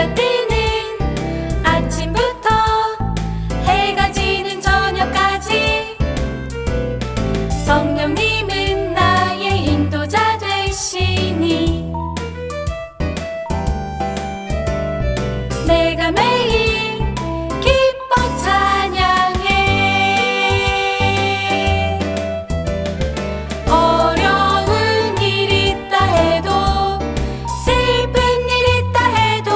해가 뜨는 아침부터 해가 지는 저녁까지 성령님은 나의 인도자 되시니 내가 매일 기뻐 찬양해. 어려운 일 있다 해도 슬픈 일 있다 해도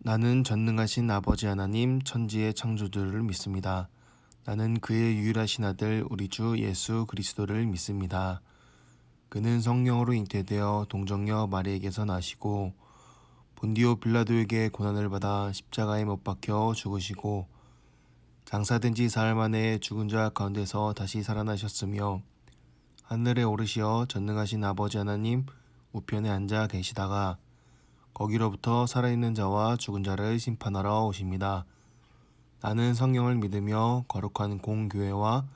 나는 전능하신 아버지 하나님 천지의 창조주를 믿습니다. 나는 그의 유일하신 아들 우리 주 예수 그리스도를 믿습니다. 그는 성령으로 잉태되어 동정녀 마리에게서 나시고 본디오 빌라도에게 고난을 받아 십자가에 못 박혀 죽으시고 장사된 지 사흘 만에 죽은 자 가운데서 다시 살아나셨으며 하늘에 오르시어 전능하신 아버지 하나님 우편에 앉아 계시다가 거기로부터 살아있는 자와 죽은 자를 심판하러 오십니다. 나는 성령을 믿으며 거룩한 공교회와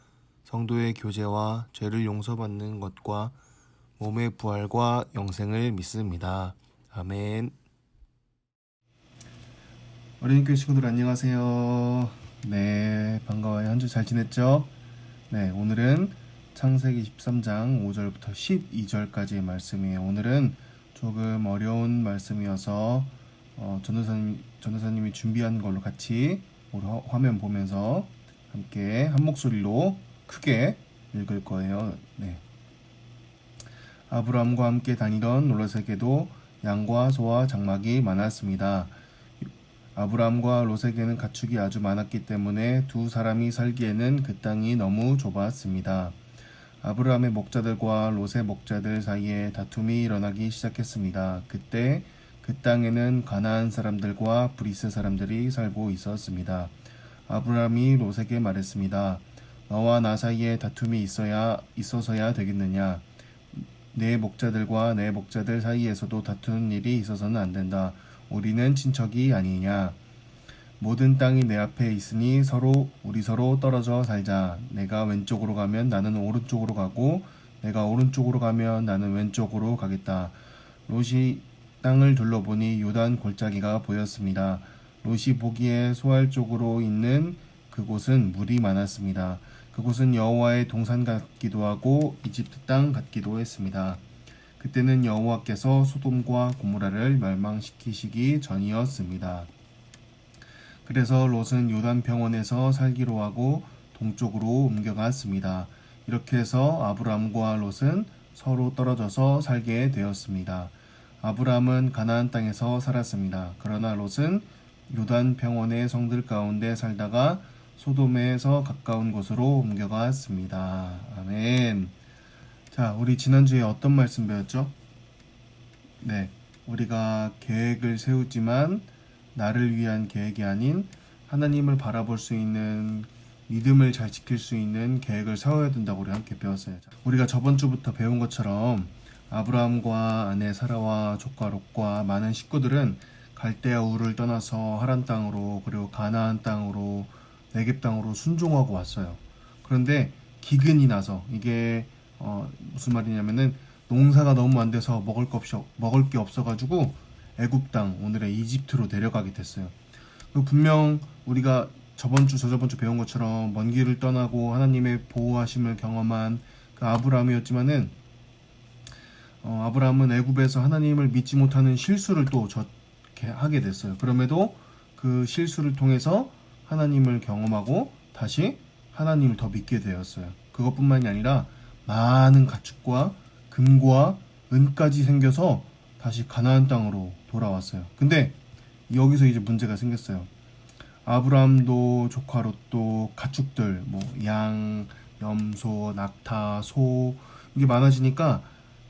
성도의 교제와 죄를 용서받는 것과 몸의 부활과 영생을 믿습니다. 아멘. 어린이교회 친구들 안녕하세요. 네, 반가워요. 한 주 잘 지냈죠? 네, 오늘은 창세기 13장 5절부터 12절까지의 말씀이에요. 오늘은 조금 어려운 말씀이어서 전도사님이 준비한 걸로 같이 우리 화면 보면서 함께 한 목소리로 크게 읽을 거예요. 네. 아브라함과 함께 다니던 롯에게도 양과 소와 장막이 많았습니다. 아브라함과 롯에게는 가축이 아주 많았기 때문에 두 사람이 살기에는 그 땅이 너무 좁았습니다. 아브라함의 목자들과 롯의 목자들 사이에 다툼이 일어나기 시작했습니다. 그때 그 땅에는 가나안 사람들과 브리스 사람들이 살고 있었습니다. 아브라함이 롯에게 말했습니다. 너와 나 사이에 다툼이 있어서야 되겠느냐? 내 목자들과 내 목자들 사이에서도 다투는 일이 있어서는 안 된다. 우리는 친척이 아니냐? 모든 땅이 내 앞에 있으니 우리 서로 떨어져 살자. 내가 왼쪽으로 가면 나는 오른쪽으로 가고 내가 오른쪽으로 가면 나는 왼쪽으로 가겠다. 롯이 땅을 둘러보니 요단 골짜기가 보였습니다. 롯이 보기에 소알 쪽으로 있는 그곳은 물이 많았습니다. 그곳은 여호와의 동산 같기도 하고 이집트 땅 같기도 했습니다. 그때는 여호와께서 소돔과 고모라를 멸망시키시기 전이었습니다. 그래서 롯은 요단 평원에서 살기로 하고 동쪽으로 옮겨갔습니다. 이렇게 해서 아브라함과 롯은 서로 떨어져서 살게 되었습니다. 아브라함은 가나안 땅에서 살았습니다. 그러나 롯은 요단 평원의 성들 가운데 살다가 소돔에서 가까운 곳으로 옮겨갔습니다. 아멘. 자, 우리 지난주에 어떤 말씀 배웠죠? 네, 우리가 계획을 세우지만 나를 위한 계획이 아닌 하나님을 바라볼 수 있는 믿음을 잘 지킬 수 있는 계획을 세워야 된다고 우리 함께 배웠어요. 우리가 저번 주부터 배운 것처럼 아브라함과 아내 사라와 조카 롯과 많은 식구들은 갈대아 우를 떠나서 하란 땅으로 그리고 가나안 땅으로 네겝 땅으로 순종하고 왔어요. 그런데 기근이 나서 이게 무슨 말이냐면은 농사가 너무 안 돼서 먹을 게 없어가지고 애굽 땅, 오늘의 이집트로 내려가게 됐어요. 분명 우리가 저저번 주 배운 것처럼 먼 길을 떠나고 하나님의 보호하심을 경험한 그 아브라함이었지만은 아브라함은 애굽에서 하나님을 믿지 못하는 실수를 또 하게 됐어요. 그럼에도 그 실수를 통해서 하나님을 경험하고 다시 하나님을 더 믿게 되었어요. 그것뿐만이 아니라 많은 가축과 금과 은까지 생겨서 다시 가나안 땅으로 돌아왔어요. 근데 여기서 이제 문제가 생겼어요. 아브라함도 조카 롯도 가축들 양, 염소, 낙타, 소 이게 많아지니까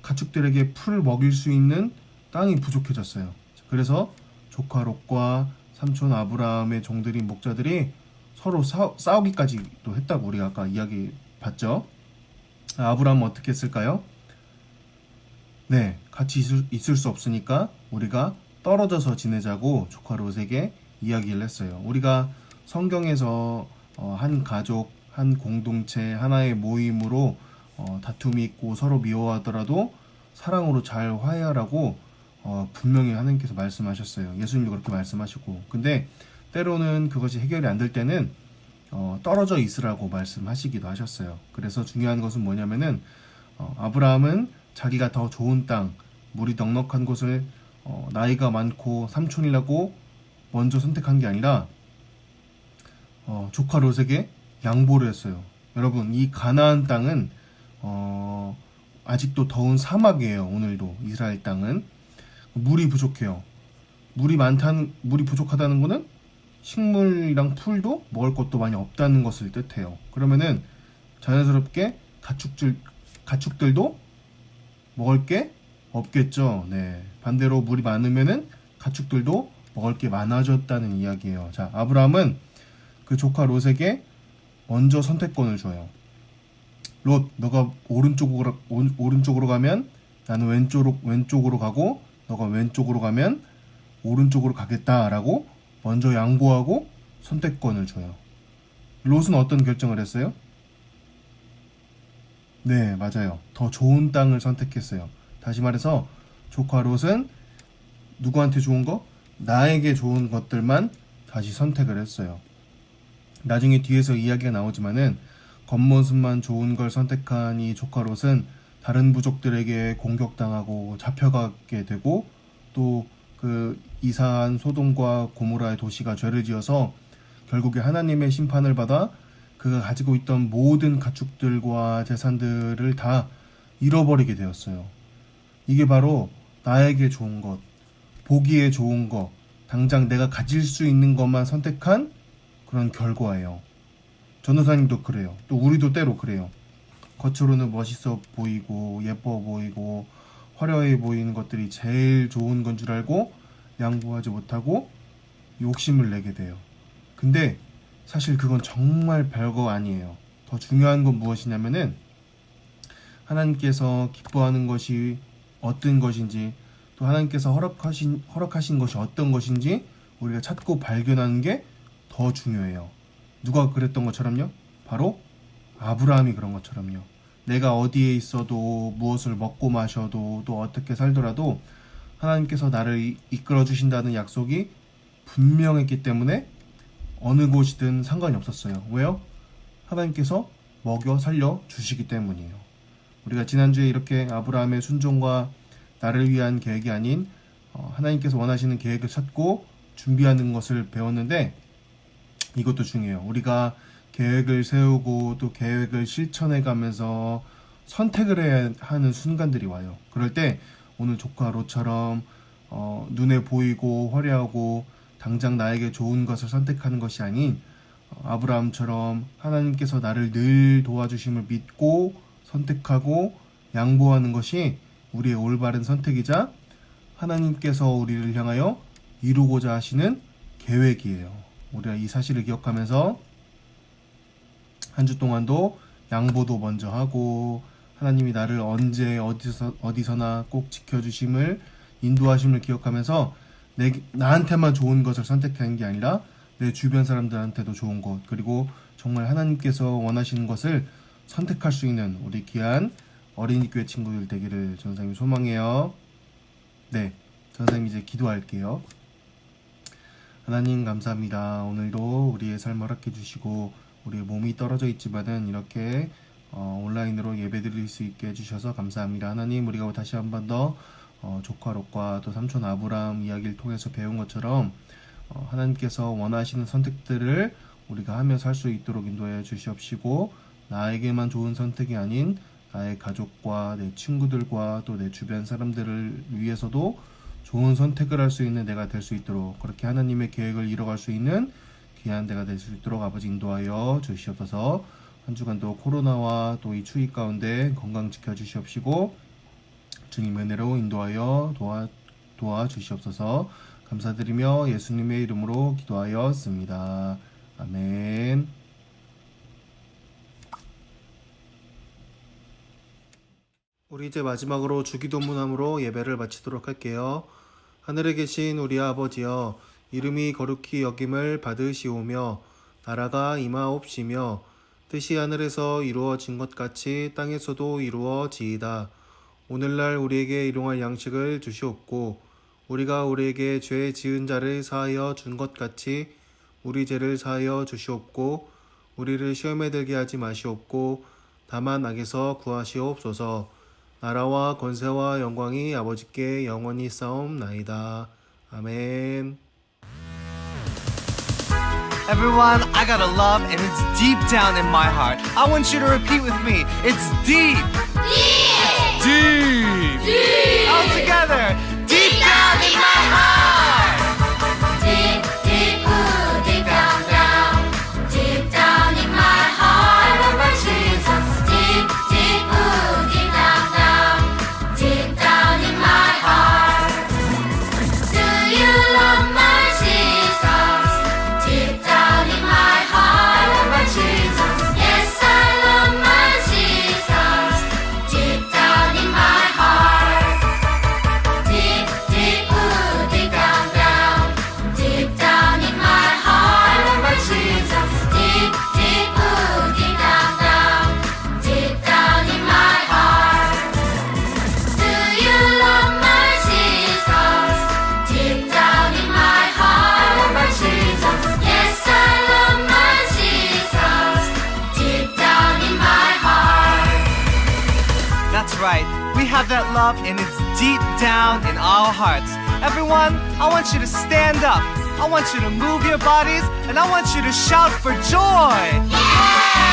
가축들에게 풀을 먹일 수 있는 땅이 부족해졌어요. 그래서 조카 롯과 삼촌 아브라함의 종들이 목자들이 서로 싸우기까지도 했다고 우리가 아까 이야기 봤죠. 아브라함은 어떻게 했을까요? 네, 같이 있을 수 없으니까 우리가 떨어져서 지내자고 조카 롯에게 이야기를 했어요. 우리가 성경에서 한 가족, 한 공동체, 하나의 모임으로 다툼이 있고 서로 미워하더라도 사랑으로 잘 화해하라고 분명히 하나님께서 말씀하셨어요. 예수님도 그렇게 말씀하시고. 근데 때로는 그것이 해결이 안 될 때는 떨어져 있으라고 말씀하시기도 하셨어요. 그래서 중요한 것은 뭐냐면은 아브라함은 자기가 더 좋은 땅, 물이 넉넉한 곳을 나이가 많고 삼촌이라고 먼저 선택한 게 아니라 조카 롯에게 양보를 했어요. 여러분, 이 가나안 땅은 아직도 더운 사막이에요. 오늘도 이스라엘 땅은 물이 부족해요. 물이 부족하다는 거는 식물이랑 풀도 먹을 것도 많이 없다는 것을 뜻해요. 그러면은 자연스럽게 가축들도 먹을 게 없겠죠. 네. 반대로 물이 많으면은 가축들도 먹을 게 많아졌다는 이야기예요. 자, 아브라함은 그 조카 롯에게 먼저 선택권을 줘요. 롯, 너가 오른쪽으로 가면 나는 왼쪽으로 가고, 너가 왼쪽으로 가면 오른쪽으로 가겠다라고 먼저 양보하고 선택권을 줘요. 롯은 어떤 결정을 했어요? 네, 맞아요. 더 좋은 땅을 선택했어요. 다시 말해서 조카 롯은 누구한테 좋은 거? 나에게 좋은 것들만 다시 선택을 했어요. 나중에 뒤에서 이야기가 나오지만은 겉모습만 좋은 걸 선택한 이 조카 롯은 다른 부족들에게 공격당하고 잡혀가게 되고 또 그 이사한 소돔과 고모라의 도시가 죄를 지어서 결국에 하나님의 심판을 받아 그가 가지고 있던 모든 가축들과 재산들을 다 잃어버리게 되었어요. 이게 바로 나에게 좋은 것, 보기에 좋은 것, 당장 내가 가질 수 있는 것만 선택한 그런 결과예요. 전도사님도 그래요. 또 우리도 때로 그래요. 겉으로는 멋있어 보이고 예뻐 보이고 화려해 보이는 것들이 제일 좋은 건 줄 알고 양보하지 못하고 욕심을 내게 돼요. 근데 사실 그건 정말 별거 아니에요. 더 중요한 건 무엇이냐면은 하나님께서 기뻐하는 것이 어떤 것인지 또 하나님께서 허락하신 것이 어떤 것인지 우리가 찾고 발견하는 게 더 중요해요. 누가 그랬던 것처럼요? 바로 아브라함이 그런 것처럼요. 내가 어디에 있어도 무엇을 먹고 마셔도 또 어떻게 살더라도 하나님께서 나를 이끌어 주신다는 약속이 분명했기 때문에 어느 곳이든 상관이 없었어요. 왜요? 하나님께서 먹여 살려 주시기 때문이에요. 우리가 지난주에 이렇게 아브라함의 순종과 나를 위한 계획이 아닌 하나님께서 원하시는 계획을 찾고 준비하는 것을 배웠는데 이것도 중요해요. 우리가 계획을 세우고 또 계획을 실천해 가면서 선택을 해야 하는 순간들이 와요. 그럴 때 오늘 조카 롯처럼 눈에 보이고 화려하고 당장 나에게 좋은 것을 선택하는 것이 아닌 아브라함처럼 하나님께서 나를 늘 도와주심을 믿고 선택하고 양보하는 것이 우리의 올바른 선택이자 하나님께서 우리를 향하여 이루고자 하시는 계획이에요. 우리가 이 사실을 기억하면서 한 주 동안도 양보도 먼저 하고 하나님이 나를 언제 어디서나 꼭 지켜주심을 인도하심을 기억하면서 나한테만 좋은 것을 선택하는 게 아니라 내 주변 사람들한테도 좋은 것 그리고 정말 하나님께서 원하시는 것을 선택할 수 있는 우리 귀한 어린이교회 친구들 되기를 전사님이 소망해요. 네, 전사님 이제 기도할게요. 하나님 감사합니다. 오늘도 우리의 삶을 허락해 주시고 우리의 몸이 떨어져 있지만은 이렇게 온라인으로 예배 드릴 수 있게 해주셔서 감사합니다. 하나님 우리가 다시 한 번 더 조카 롯과 또 삼촌 아브람 이야기를 통해서 배운 것처럼 하나님께서 원하시는 선택들을 우리가 하며 살 수 있도록 인도해 주시옵시고 나에게만 좋은 선택이 아닌 나의 가족과 내 친구들과 또 내 주변 사람들을 위해서도 좋은 선택을 할 수 있는 내가 될 수 있도록 그렇게 하나님의 계획을 이뤄갈 수 있는 귀한 내가 될 수 있도록 아버지 인도하여 주시옵소서. 한 주간도 코로나와 또 이 추위 가운데 건강 지켜주시옵시고 주님 은혜로 인도하여 도와주시옵소서. 감사드리며 예수님의 이름으로 기도하였습니다. 아멘. 우리 이제 마지막으로 주기도문함으로 예배를 마치도록 할게요. 하늘에 계신 우리 아버지여 이름이 거룩히 여김을 받으시오며 나라가 임하옵시며 뜻이 하늘에서 이루어진 것 같이 땅에서도 이루어지이다. 오늘날 우리에게 일용할 양식을 주시옵고 우리가 우리에게 죄 지은 자를 사하여 준 것 같이 우리 죄를 사하여 주시옵고 우리를 시험에 들게 하지 마시옵고 다만 악에서 구하시옵소서. 나라와 권세와 영광이 아버지께 영원히 싸움나이다. 아멘. Everyone, I got a love and it's deep down in my heart. I want you to repeat with me. It's deep. Deep. Deep. All together. Deep down in my heart. have that love and it's deep down in our hearts. Everyone, I want you to stand up. I want you to move your bodies and I want you to shout for joy.